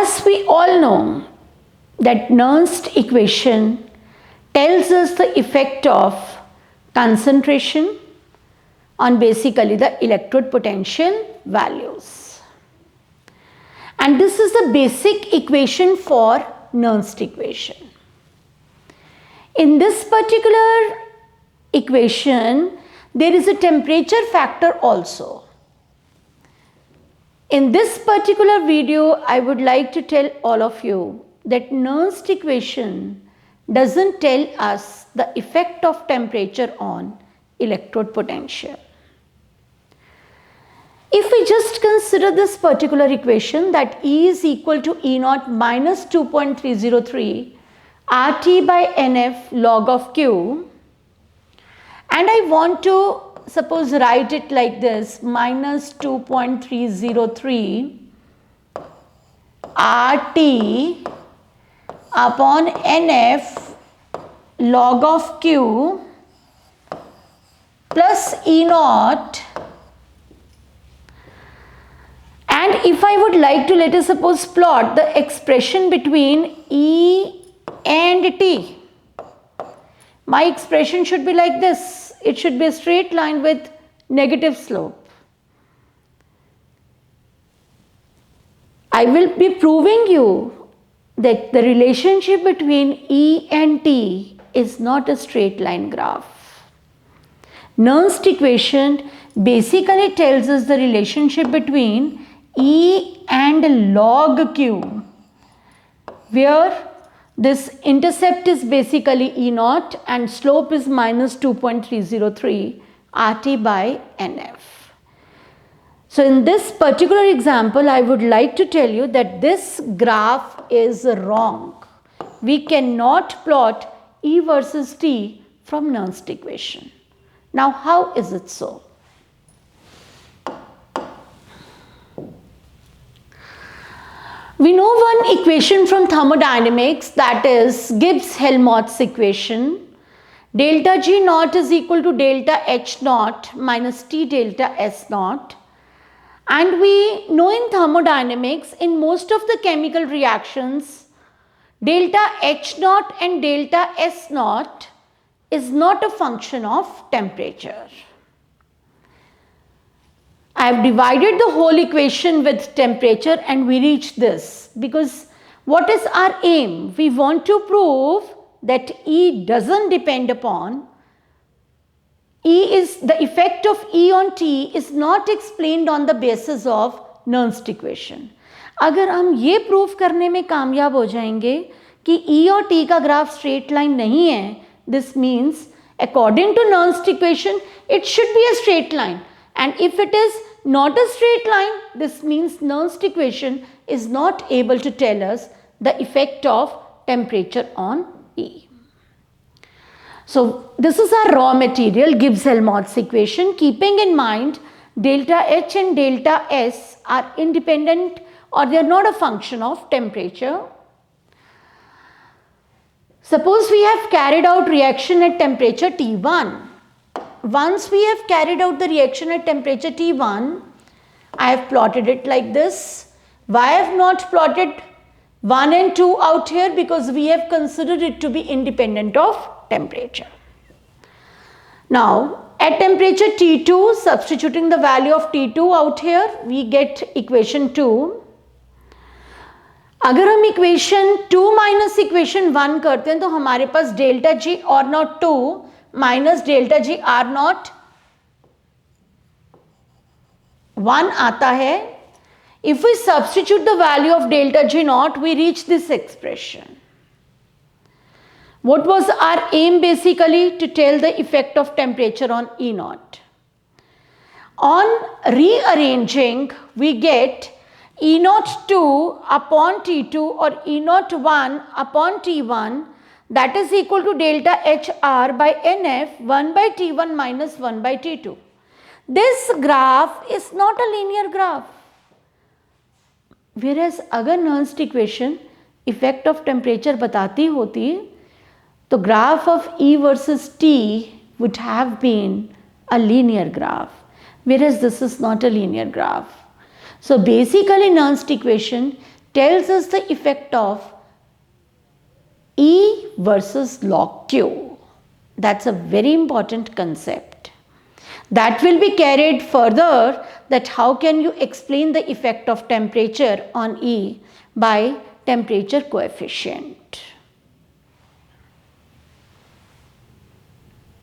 As we all know that Nernst equation tells us the effect of concentration on basically the electrode potential values. And this is the basic equation for Nernst equation. In this particular equation, there is a temperature factor also. In this particular video, I would like to tell all of you that Nernst equation doesn't tell us the effect of temperature on electrode potential. If we just consider this particular equation, that E is equal to E naught minus 2.303 RT by NF log of Q, and I want to suppose write it like this, minus 2.303 RT upon NF log of Q plus E naught. And if I would like to, let us suppose, plot the expression between E and T, my expression should be like this. It should be a straight line with negative slope. I will be proving you that the relationship between E and T is not a straight line graph. Nernst equation basically tells us the relationship between E and log Q, where this intercept is basically E naught and slope is minus 2.303 RT by NF. So in this particular example, I would like to tell you that this graph is wrong. We cannot plot E versus T from Nernst equation. Now, how is it so? We know one equation from thermodynamics, that is Gibbs-Helmholtz equation. Delta G naught is equal to delta H naught minus T delta S naught. And we know in thermodynamics, in most of the chemical reactions, delta H naught and delta S naught is not a function of temperature. I have divided the whole equation with temperature and we reach this, because what is our aim? We want to prove that E doesn't depend upon, the effect of E on T is not explained on the basis of Nernst equation. अगर हम ये prove करने में कामयाब हो जाएंगे कि E और T का ग्राफ स्ट्रेट लाइन नहीं है, this means according to Nernst equation it should be a straight line. And if it is not a straight line, this means Nernst equation is not able to tell us the effect of temperature on E. So this is our raw material Gibbs-Helmholtz equation, keeping in mind delta H and delta S are independent, or they are not a function of temperature. Suppose we have carried out reaction at temperature T1. Once we have carried out the reaction at temperature T1, I have plotted it like this. Why I have not plotted 1 and 2 out here? Because we have considered it to be independent of temperature. Now, at temperature T2, substituting the value of T2 out here, we get equation 2. अगर हम equation 2 minus equation 1 करते हैं तो हमारे पास delta G R naught 2 minus delta G R naught 1 आता है. If we substitute the value of delta G naught, we reach this expression. What was our aim basically? To tell the effect of temperature on E naught. On rearranging, we get E naught 2 upon T2 or E naught 1 upon T1, that is equal to delta HR by NF 1 by T1 minus 1 by T2. This graph is not a linear graph. Whereas अगर Nernst equation effect of temperature बताती होती तो graph of E versus T would have been a linear graph, whereas this is not a linear graph. So basically Nernst equation tells us the effect of E versus log Q. That's a very important concept. That will be carried further, that how can you explain the effect of temperature on E by temperature coefficient.